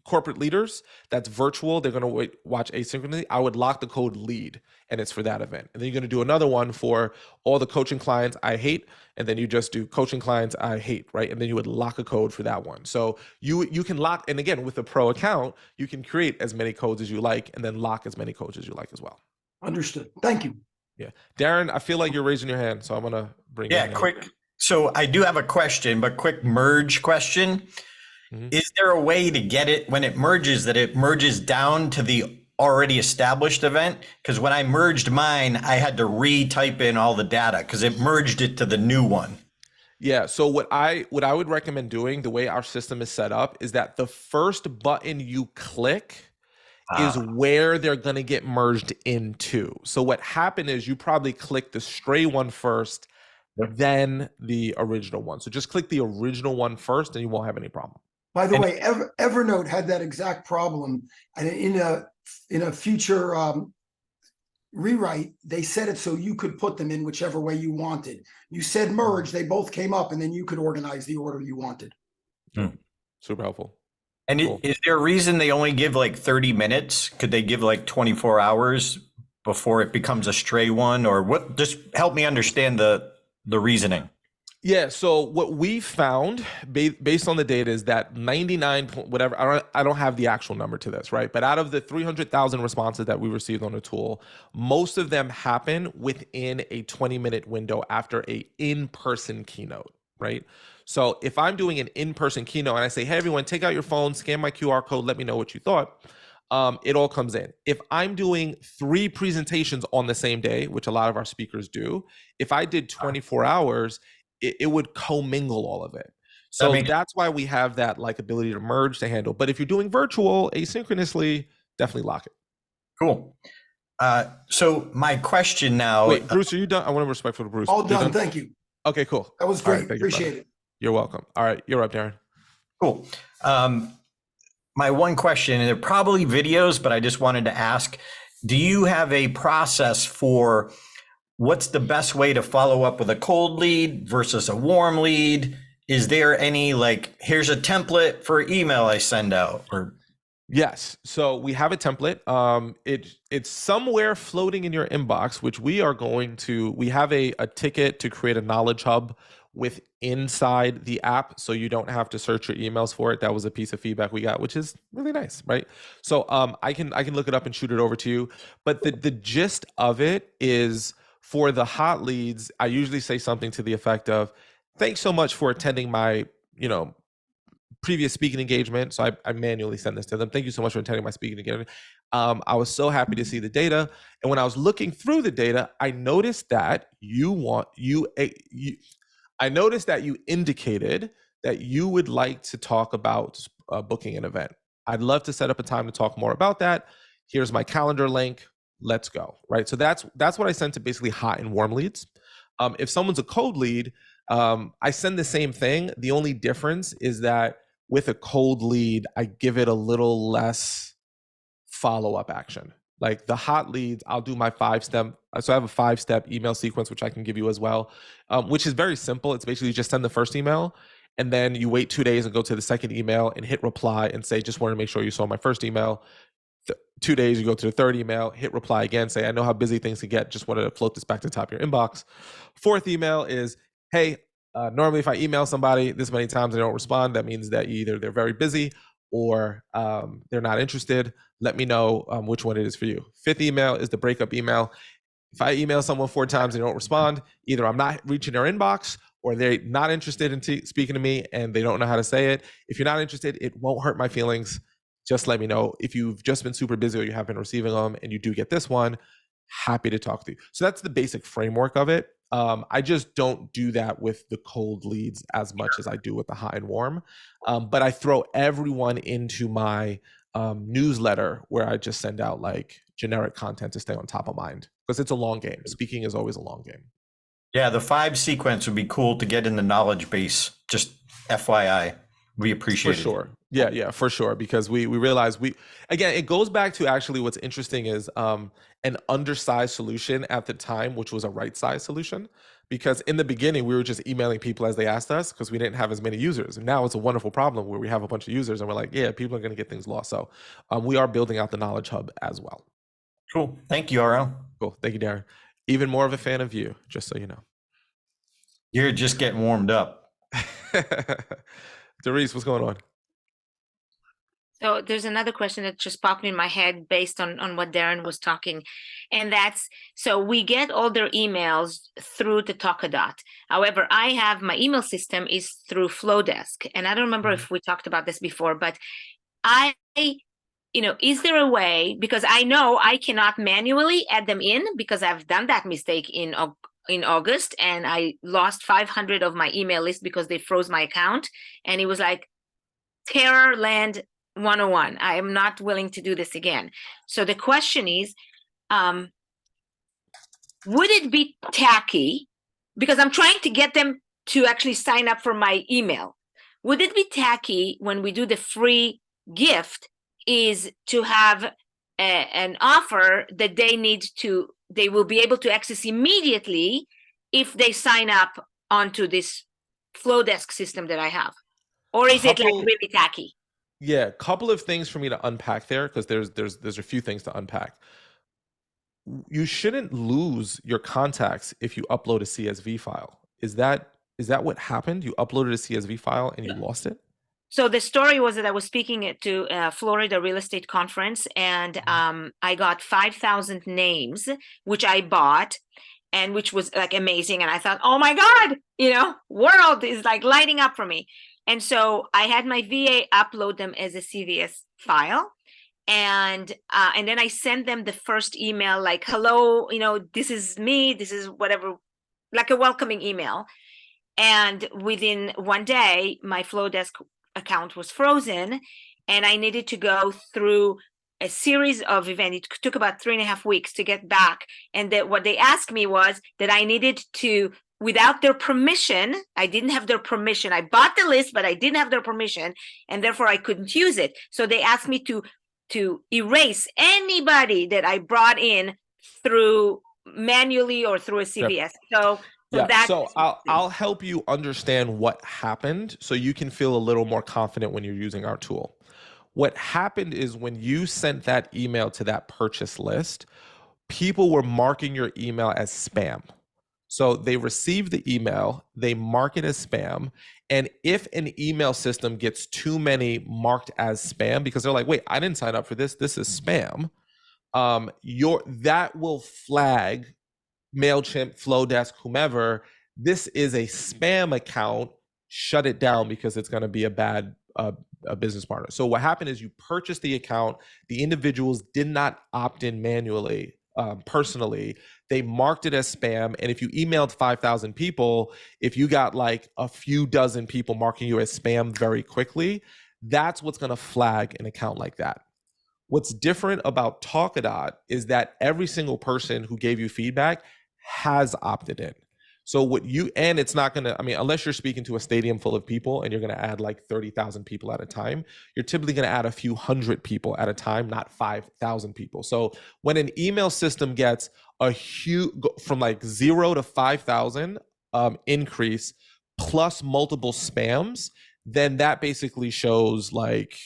corporate leaders that's virtual, they're going to watch asynchronously, I would lock the code lead and it's for that event. And then you're going to do another one for all the coaching clients I hate. And then you just do coaching clients I hate, right? And then you would lock a code for that one. So you can lock, and again, with a pro account, you can create as many codes as you like and then lock as many codes as you like as well. Understood. Thank you. Yeah. Darren, I feel like you're raising your hand, so I'm going to bring you in. Quick. So I do have a question, but quick merge question. Is there a way to get it when it merges, that it merges down to the already established event? Because when I merged mine, I had to retype in all the data because it merged it to the new one. Yeah. So what I would recommend doing, the way our system is set up, is that the first button you click is where they're going to get merged into. So what happened is you probably click the stray one first, then the original one. So just click the original one first and you won't have any problem. By the way, Evernote had that exact problem. And in a future rewrite, they set it so you could put them in whichever way you wanted. You said merge, they both came up, and then you could organize the order you wanted. Super helpful. And Cool. is there a reason they only give like 30 minutes? Could they give like 24 hours before it becomes a stray one? Or what? Just help me understand the reasoning. Yeah. So what we found based on the data is that 99 whatever, I don't have the actual number to this, right? But out of the 300,000 responses that we received on the tool, most of them happen within a 20-minute window after a in-person keynote, right? So if I'm doing an in-person keynote and I say, hey, everyone, take out your phone, scan my QR code, let me know what you thought, it all comes in. If I'm doing 3 presentations on the same day, which a lot of our speakers do, if I did 24 hours, it would commingle all of it. So that's why we have that like ability to merge to handle. But if you're doing virtual asynchronously, definitely lock it. Cool. So my question now. Wait, Bruce, are you done? I want to be respectful to Bruce. All done. Thank you. Okay, cool. That was great. Appreciate it. You're welcome. All right, you're up, Darren. Cool. My one question, and they're probably videos, but I just wanted to ask, do you have a process for what's the best way to follow up with a cold lead versus a warm lead? Is there any like, here's a template for email I send out? Or Yes. So we have a template. It's somewhere floating in your inbox, which we have a ticket to create a knowledge hub with inside the app, so you don't have to search your emails for it. That was a piece of feedback we got, which is really nice, right? So I can look it up and shoot it over to you. But the gist of it is, for the hot leads, I usually say something to the effect of, thanks so much for attending my, previous speaking engagement. So I manually send this to them. Thank you so much for attending my speaking engagement. I was so happy to see the data. And when I was looking through the data, I noticed that I noticed that you indicated that you would like to talk about booking an event. I'd love to set up a time to talk more about that. Here's my calendar link. Let's go, right? So that's what I send to basically hot and warm leads. If someone's a cold lead, I send the same thing. The only difference is that with a cold lead, I give it a little less follow-up action. Like the hot leads, I'll do my 5-step. So I have a 5-step email sequence, which I can give you as well, which is very simple. It's basically just send the first email, and then you wait 2 days and go to the second email and hit reply and say, just wanted to make sure you saw my first email. 2 days, you go to the third email, hit reply again, say, I know how busy things can get, just wanted to float this back to the top of your inbox. Fourth email is, hey, normally if I email somebody this many times and they don't respond, that means that either they're very busy or they're not interested. Let me know which one it is for you. Fifth email is the breakup email. If I email someone 4 times and they don't respond, either I'm not reaching their inbox or they're not interested in speaking to me and they don't know how to say it. If you're not interested, it won't hurt my feelings. Just let me know. If you've just been super busy or you have been receiving them and you do get this one, happy to talk to you. So that's the basic framework of it. I just don't do that with the cold leads as much as I do with the hot and warm. But I throw everyone into my newsletter where I just send out like generic content to stay on top of mind, because it's a long game. Speaking is always a long game. Yeah, the 5 sequence would be cool to get in the knowledge base. Just FYI, we appreciate For sure. Yeah, for sure. Because we realize again, it goes back to actually what's interesting is an undersized solution at the time, which was a right size solution. Because in the beginning, we were just emailing people as they asked us because we didn't have as many users. And now it's a wonderful problem where we have a bunch of users and we're like, yeah, people are going to get things lost. So we are building out the Knowledge Hub as well. Cool. Thank you, RL. Cool. Thank you, Darren. Even more of a fan of you, just so you know. You're just getting warmed up. Doris, what's going on? So there's another question that just popped in my head based on what Darren was talking. And that's, so we get all their emails through the Talkadot. However, I have my email system is through Flowdesk. And I don't remember if we talked about this before, but is there a way, because I know I cannot manually add them in because I've done that mistake in August and I lost 500 of my email list because they froze my account. And it was like terror land 101. I am not willing to do this again. So the question is, would it be tacky, because I'm trying to get them to actually sign up for my email. Would it be tacky when we do the free gift is to have an offer that they will be able to access immediately if they sign up onto this Flowdesk system that I have? Or is it like really tacky? Yeah, a couple of things for me to unpack there, because there's a few things to unpack. You shouldn't lose your contacts if you upload a CSV file. Is that what happened? You uploaded a CSV file and you lost it? So the story was that I was speaking at a Florida real estate conference, and I got 5,000 names, which I bought, and which was like amazing. And I thought, oh my God, world is like lighting up for me. And so I had my VA upload them as a CVS file. And then I sent them the first email like, hello, this is me, this is whatever, like a welcoming email. And within one day, my Flowdesk account was frozen and I needed to go through a series of events. It took about 3.5 weeks to get back. And what they asked me was that I needed to, without their permission, I didn't have their permission. I bought the list, but I didn't have their permission, and therefore I couldn't use it. So they asked me to erase anybody that I brought in through manually or through a CVS. Yep. So I'll help you understand what happened so you can feel a little more confident when you're using our tool. What happened is when you sent that email to that purchase list, people were marking your email as spam. So they receive the email, they mark it as spam. And if an email system gets too many marked as spam, because they're like, wait, I didn't sign up for this, this is spam, that will flag MailChimp, Flowdesk, whomever, this is a spam account, shut it down because it's going to be a bad business partner. So what happened is you purchased the account, the individuals did not opt in manually, personally, they marked it as spam. And if you emailed 5,000 people, if you got like a few dozen people marking you as spam very quickly, that's what's going to flag an account like that. What's different about Talkadot is that every single person who gave you feedback has opted in. So it's not going to, unless you're speaking to a stadium full of people and you're going to add like 30,000 people at a time, you're typically going to add a few hundred people at a time, not 5,000 people. So when an email system gets a huge, from like 0 to 5,000 increase plus multiple spams, then that basically shows like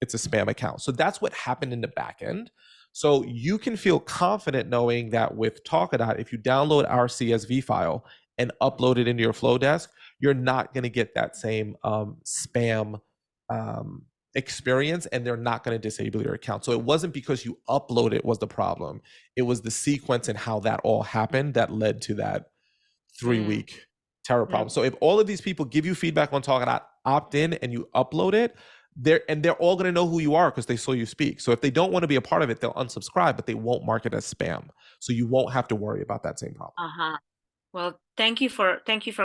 it's a spam account. So that's what happened in the back end. So you can feel confident knowing that with Talkadot, if you download our CSV file and upload it into your Flowdesk, you're not going to get that same spam experience, and they're not going to disable your account. So it wasn't because you upload it was the problem. It was the sequence and how that all happened that led to that 3-week terror problem. So if all of these people give you feedback on Talkadot, opt in and you upload it, they're all going to know who you are because they saw you speak. So if they don't want to be a part of it, they'll unsubscribe, but they won't mark it as spam. So you won't have to worry about that same problem. Well, thank you for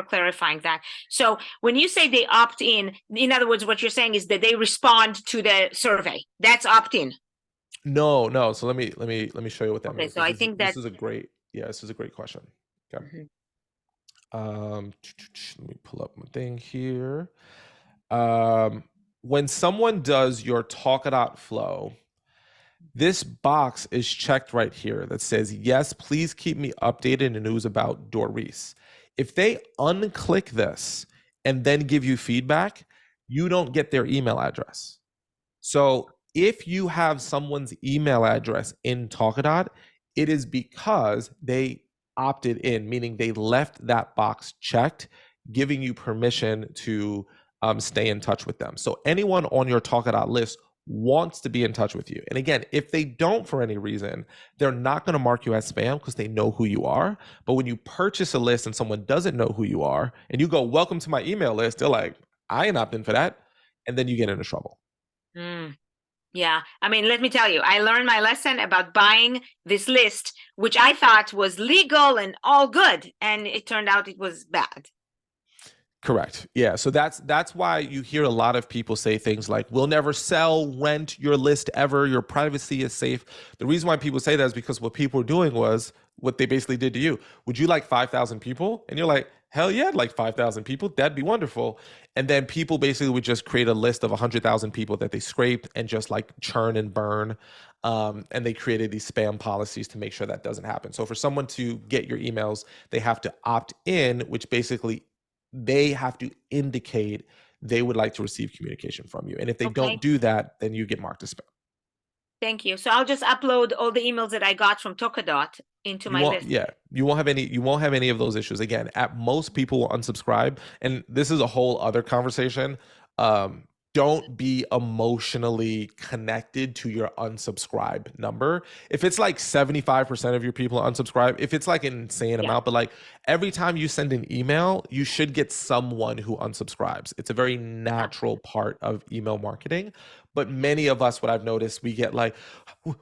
clarifying that. So when you say they opt in other words, what you're saying is that they respond to the survey. That's opt in. No. So let me show you what that Okay, means. so I think this is a great question. Okay. Mhm. Let me pull up my thing here. When someone does your Talkadot flow, this box is checked right here that says, yes, please keep me updated in news about Doris. If they unclick this and then give you feedback, you don't get their email address. So if you have someone's email address in Talkadot, it is because they opted in, meaning they left that box checked, giving you permission to stay in touch with them. So anyone on your Talkadot list wants to be in touch with you. And again, if they don't for any reason, they're not going to mark you as spam because they know who you are. But when you purchase a list and someone doesn't know who you are and you go, welcome to my email list, they're like, I ain't opting for that. And then you get into trouble. Yeah, I mean, let me tell you, I learned my lesson about buying this list, which I thought was legal and all good, and it turned out it was bad. Correct. Yeah. So that's why you hear a lot of people say things like, we'll never sell, rent your list ever. Your privacy is safe. The reason why people say that is because what people were doing was what they basically did to you. Would you like 5,000 people? And you're like, hell yeah, I'd like 5,000 people. That'd be wonderful. And then people basically would just create a list of 100,000 people that they scraped and just like churn and burn. And they created these spam policies to make sure that doesn't happen. So for someone to get your emails, they have to opt in, which basically they have to indicate they would like to receive communication from you. And if they don't do that, then you get marked as spam. Thank you. So I'll just upload all the emails that I got from Talkadot into my list. Yeah, you won't have any of those issues. Again, at most people will unsubscribe, and this is a whole other conversation. Don't be emotionally connected to your unsubscribe number. If it's like 75% of your people unsubscribe, if it's like an insane amount, but like every time you send an email, you should get someone who unsubscribes. It's a very natural part of email marketing. But many of us, what I've noticed, we get like,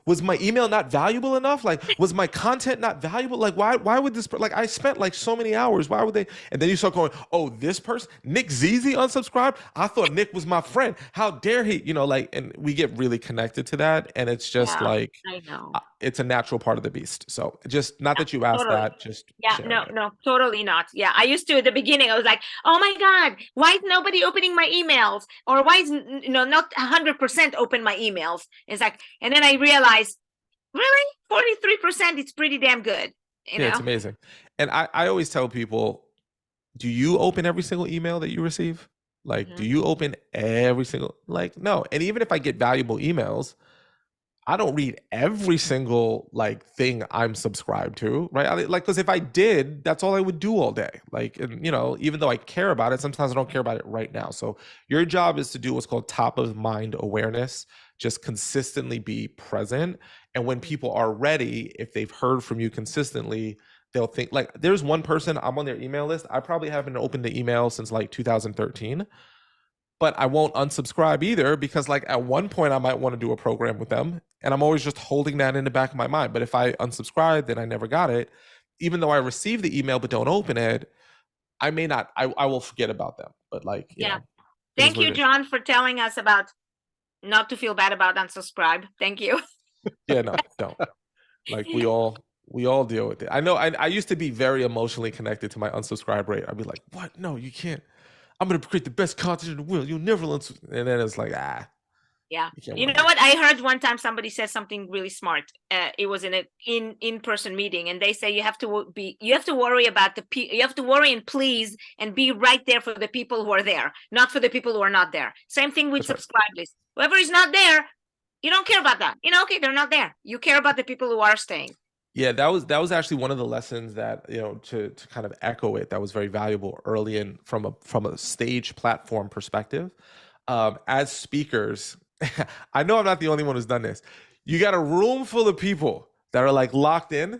was my email not valuable enough? Like, was my content not valuable? Like, why would this, like, I spent like so many hours. Why would they? And then you start going, oh, this person, Nick Zizi unsubscribed. I thought Nick was my friend. How dare he? You know, like, and we get really connected to that. And it's just like, I know. It's a natural part of the beast. So just not that you asked that, just no, totally not. Yeah, I used to at the beginning. I was like, oh my God, why is nobody opening my emails? Or why is not 100% open my emails? It's like, and then I realized, really, 43%. It's pretty damn good. You know? It's amazing. And I always tell people, do you open every single email that you receive? Like, do you open every single, like, no. And even if I get valuable emails, I don't read every single like thing I'm subscribed to, right? Like, because if I did, that's all I would do all day. Like, and even though I care about it, sometimes I don't care about it right now. So your job is to do what's called top of mind awareness. Just consistently be present. And when people are ready, if they've heard from you consistently, they'll think like there's one person I'm on their email list. I probably haven't opened the email since like 2013. But I won't unsubscribe either because like at one point I might want to do a program with them and I'm always just holding that in the back of my mind. But if I unsubscribe, then I never got it. Even though I received the email but don't open it, I may not, I will forget about them. But like, Thank you, John, for telling us about not to feel bad about unsubscribe. Thank you. Yeah, no, don't. Like we all deal with it. I know I used to be very emotionally connected to my unsubscribe rate. I'd be like, what? No, you can't. I'm going to create the best content in the world. You'll never learn. And then it's like, Yeah. You know what? I heard one time somebody said something really smart. It was in an in-person meeting, and they say you have to worry about you have to worry and please and be right there for the people who are there, not for the people who are not there. Same thing with subscribe list. Whoever is not there, you don't care about that. Okay, they're not there. You care about the people who are staying. Yeah, that was actually one of the lessons that to kind of echo it, that was very valuable early in from a stage platform perspective. As speakers, I know I'm not the only one who's done this. You got a room full of people that are like locked in,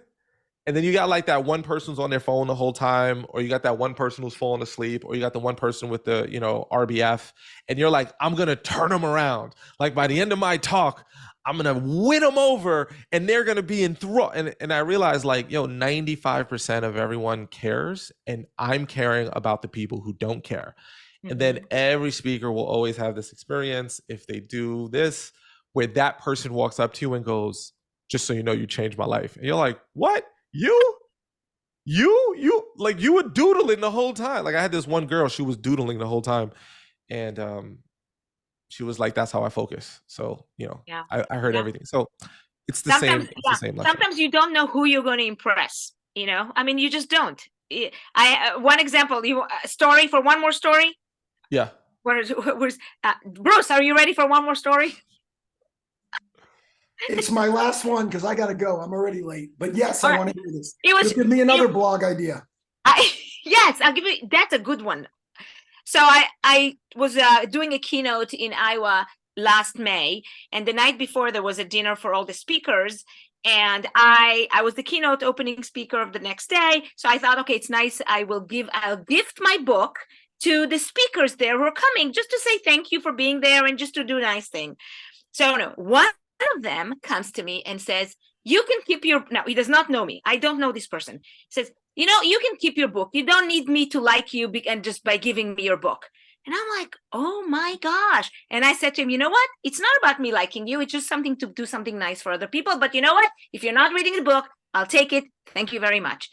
and then you got like that one person who's on their phone the whole time, or you got that one person who's falling asleep, or you got the one person with the RBF, and you're like, I'm gonna turn them around. Like by the end of my talk, I'm gonna win them over, and they're gonna be enthralled. And I realized, like, 95% of everyone cares, and I'm caring about the people who don't care. And then every speaker will always have this experience, if they do this, where that person walks up to you and goes, "Just so you know, you changed my life." And you're like, "What? You like, you were doodling the whole time." Like, I had this one girl, she was doodling the whole time, and she was like, "That's how I focus." So Yeah. I heard Yeah. everything. So it's the same. It's the same lesson. Sometimes you don't know who you're going to impress. I mean, you just don't. One example. Story for one more story. Yeah. Where's Bruce? Are you ready for one more story? It's my last one because I got to go. I'm already late. But yes, I want to hear this. Just give me another blog idea. Yes, I'll give you. That's a good one. So I was doing a keynote in Iowa last May, and the night before there was a dinner for all the speakers, and I was the keynote opening speaker of the next day. So I thought, okay, it's nice. I'll gift my book to the speakers there who are coming, just to say thank you for being there and just to do a nice thing. So no, one of them comes to me and says, "You can keep your." Now, he does not know me. I don't know this person. He says, "You can keep your book. You don't need me to like you and just by giving me your book." And I'm like, "Oh my gosh." And I said to him, "You know what? It's not about me liking you. It's just something to do something nice for other people. But you know what? If you're not reading the book, I'll take it. Thank you very much."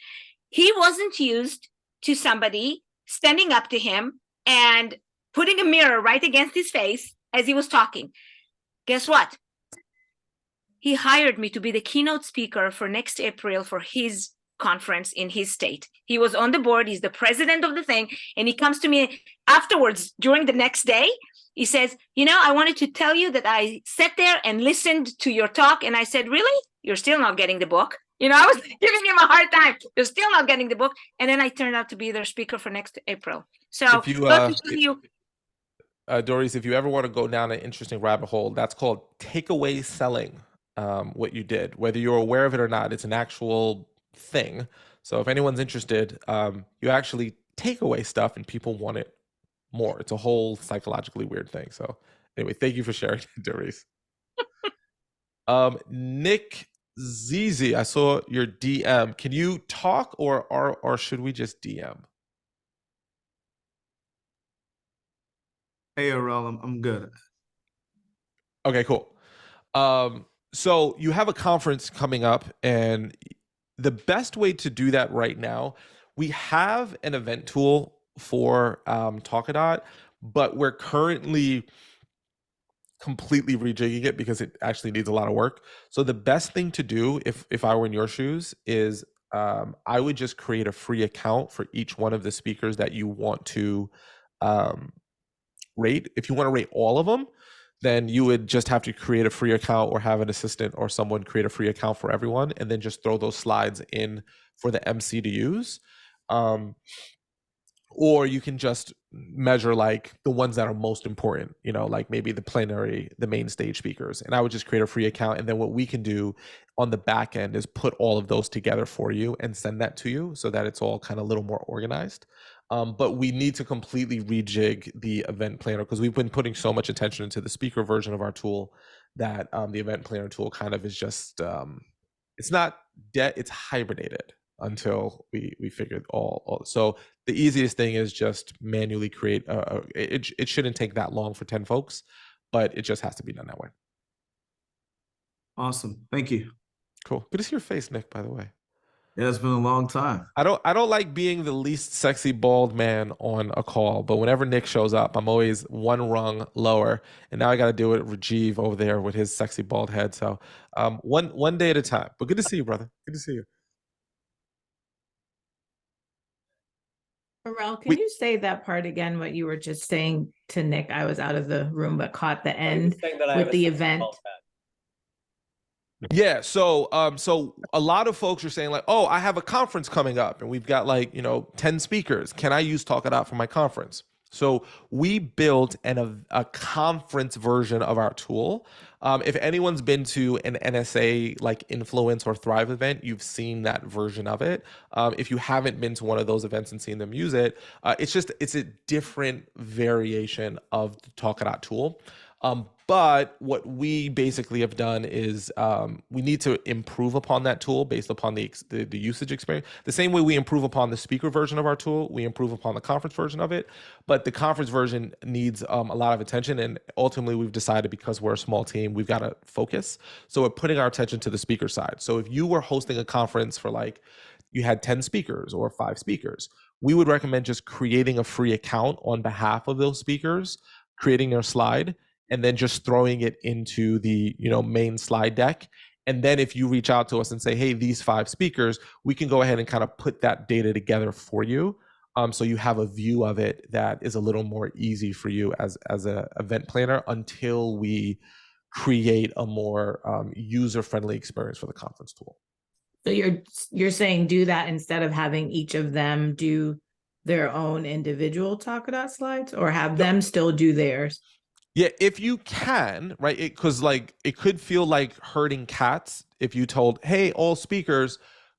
He wasn't used to somebody standing up to him and putting a mirror right against his face as he was talking. Guess what? He hired me to be the keynote speaker for next April for his conference in his state. He was on the board. He's the president of the thing. And he comes to me afterwards during the next day. He says, "I wanted to tell you that I sat there and listened to your talk." And I said, "Really? You're still not getting the book?" I was giving him a hard time. You're still not getting the book. And then I turned out to be their speaker for next April. So If you, Doris, if you ever want to go down an interesting rabbit hole, that's called takeaway selling. What you did, whether you're aware of it or not, it's an actual thing. So if anyone's interested, you actually take away stuff and people want it more. It's a whole psychologically weird thing. So anyway, thank you for sharing, Doris. Nick Zizi, I saw your DM. Can you talk or should we just DM? Hey, Aurel, I'm good. Okay, cool. So you have a conference coming up, and the best way to do that right now, we have an event tool for Talkadot, but we're currently completely rejigging it because it actually needs a lot of work. So the best thing to do, if I were in your shoes, is I would just create a free account for each one of the speakers that you want to rate. If you want to rate all of them, then you would just have to create a free account or have an assistant or someone create a free account for everyone, and then just throw those slides in for the MC to use. Or you can just measure like the ones that are most important, like maybe the plenary, the main stage speakers. And I would just create a free account. And then what we can do on the back end is put all of those together for you and send that to you so that it's all kind of a little more organized. But we need to completely rejig the event planner because we've been putting so much attention into the speaker version of our tool that the event planner tool kind of is just, it's not dead, it's hibernated until we figured all. So the easiest thing is just manually create it shouldn't take that long for 10 folks, but it just has to be done that way. Awesome. Thank you. Cool. Good to see your face, Nick, by the way. Yeah, it's been a long time. I don't like being the least sexy bald man on a call, but whenever Nick shows up, I'm always one rung lower. And now I got to do it with Rajiv over there with his sexy bald head. So one day at a time. But good to see you, brother. Good to see you. Pharrell, can you say that part again, what you were just saying to Nick? I was out of the room, but caught the end with the event. Yeah, so a lot of folks are saying like, "Oh, I have a conference coming up and we've got like, 10 speakers. Can I use Talkadot for my conference?" So we built a conference version of our tool. If anyone's been to an NSA like Influence or Thrive event, you've seen that version of it. If you haven't been to one of those events and seen them use it, it's a different variation of the Talkadot tool. But what we basically have done is we need to improve upon that tool based upon the usage experience. The same way we improve upon the speaker version of our tool, we improve upon the conference version of it. But the conference version needs a lot of attention. And ultimately, we've decided, because we're a small team, we've got to focus. So we're putting our attention to the speaker side. So if you were hosting a conference for like, you had 10 speakers or 5 speakers, we would recommend just creating a free account on behalf of those speakers, creating their slide, and then just throwing it into the main slide deck. And then if you reach out to us and say, hey, these 5 speakers, we can go ahead and kind of put that data together for you. So you have a view of it that is a little more easy for you as an event planner, until we create a more user-friendly experience for the conference tool. So you're saying do that instead of having each of them do their own individual Talkadot slides, or have them still do theirs? Yeah, if you can, right? Because it could feel like herding cats if you told, hey, all speakers,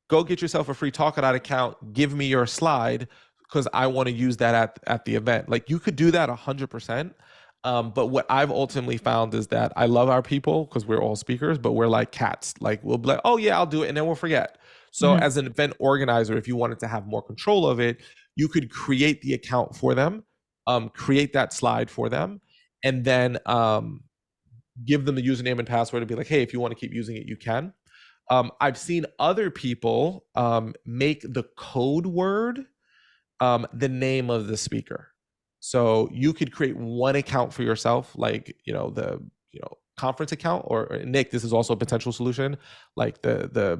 go get yourself a free Talkadot account, give me your slide, because I want to use that at the event. Like, you could do that 100%. But what I've ultimately found is that I love our people because we're all speakers, but we're like cats. Like, we'll be like, oh yeah, I'll do it, and then we'll forget. So as an event organizer, if you wanted to have more control of it, you could create the account for them, create that slide for them, and then give them the username and password and be like, hey, if you want to keep using it, you can. I've seen other people make the code word the name of the speaker. So you could create one account for yourself, like the conference account, or Nick, this is also a potential solution, like the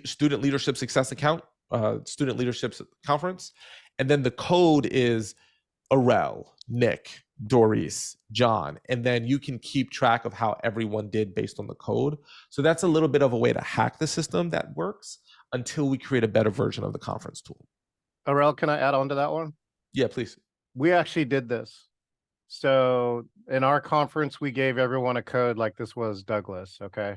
student leadership success account, student leadership conference, and then the code is Arel, Nick, Doris, John, and then you can keep track of how everyone did based on the code. So that's a little bit of a way to hack the system that works until we create a better version of the conference tool. Arel, can I add on to that one? Yeah, please. We actually did this. So in our conference, we gave everyone a code like this was Douglas, okay?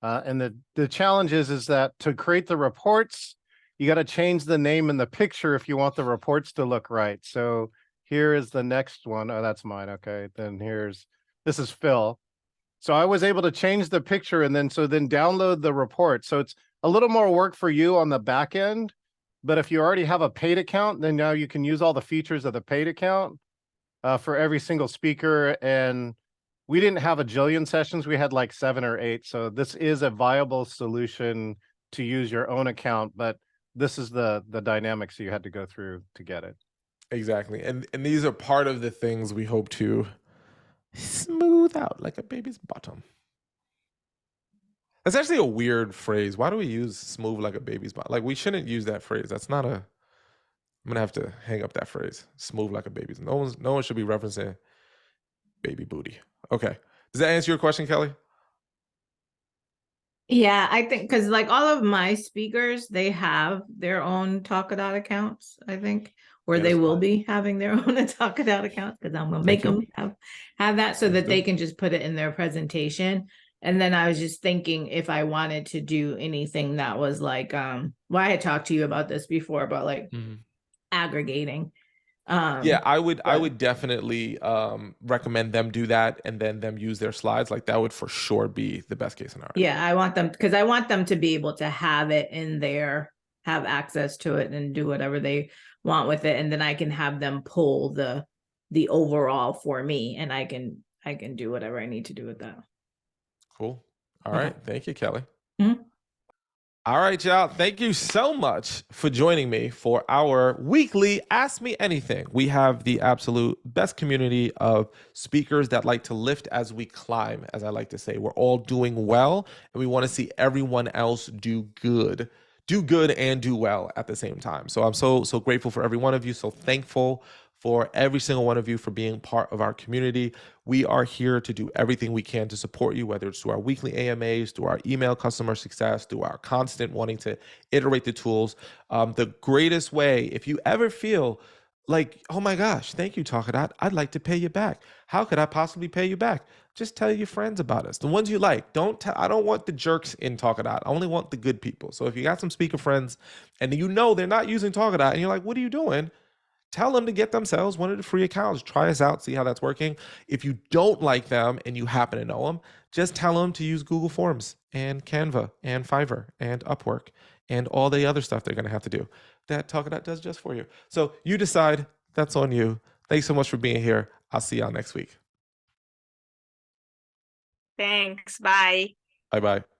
And the challenge is that to create the reports, you got to change the name and the picture if you want the reports to look right. So here is the next one. Oh, that's mine. Okay. Then this is Phil. So I was able to change the picture and then download the report. So it's a little more work for you on the back end. But if you already have a paid account, then now you can use all the features of the paid account for every single speaker. And we didn't have a jillion sessions. We had like 7 or 8. So this is a viable solution to use your own account. But this is the dynamics you had to go through to get it. Exactly. And these are part of the things we hope to smooth out like a baby's bottom. That's actually a weird phrase. Why do we use smooth like a baby's bottom? Like, we shouldn't use that phrase. That's not I'm gonna have to hang up that phrase. Smooth like a baby's. No one should be referencing baby booty. Okay. Does that answer your question, Kelly? Yeah, I think because like all of my speakers, they have their own Talkadot accounts, I think, or they will be having their own Talkadot accounts, because I'm gonna make them have that so that they can just put it in their presentation. And then I was just thinking if I wanted to do anything that was like, I had talked to you about this before, about like aggregating. Yeah, I would definitely recommend them do that, and then them use their slides. Like, that would for sure be the best case scenario. Yeah, I want them, because I want them to be able to have it in there, have access to it, and do whatever they want with it. And then I can have them pull the overall for me, and I can do whatever I need to do with that. Cool. All right. Thank you, Kelly. Mhm. All right, y'all. Thank you so much for joining me for our weekly Ask Me Anything. We have the absolute best community of speakers that like to lift as we climb, as I like to say. We're all doing well, and we want to see everyone else do good and do well at the same time. So I'm so grateful for every one of you. So thankful for every single one of you for being part of our community. We are here to do everything we can to support you, whether it's through our weekly AMAs, through our email customer success, through our constant wanting to iterate the tools. The greatest way, if you ever feel like, oh my gosh, thank you, Talkadot, I'd like to pay you back. How could I possibly pay you back? Just tell your friends about us, the ones you like. I don't want the jerks in Talkadot. I only want the good people. So if you got some speaker friends and you know they're not using Talkadot and you're like, what are you doing? tell them to get themselves one of the free accounts. Try us out, see how that's working. If you don't like them and you happen to know them, just tell them to use Google Forms and Canva and Fiverr and Upwork and all the other stuff they're going to have to do that Talkadot does just for you. So you decide. That's on you. Thanks so much for being here. I'll see y'all next week. Thanks. Bye. Bye-bye.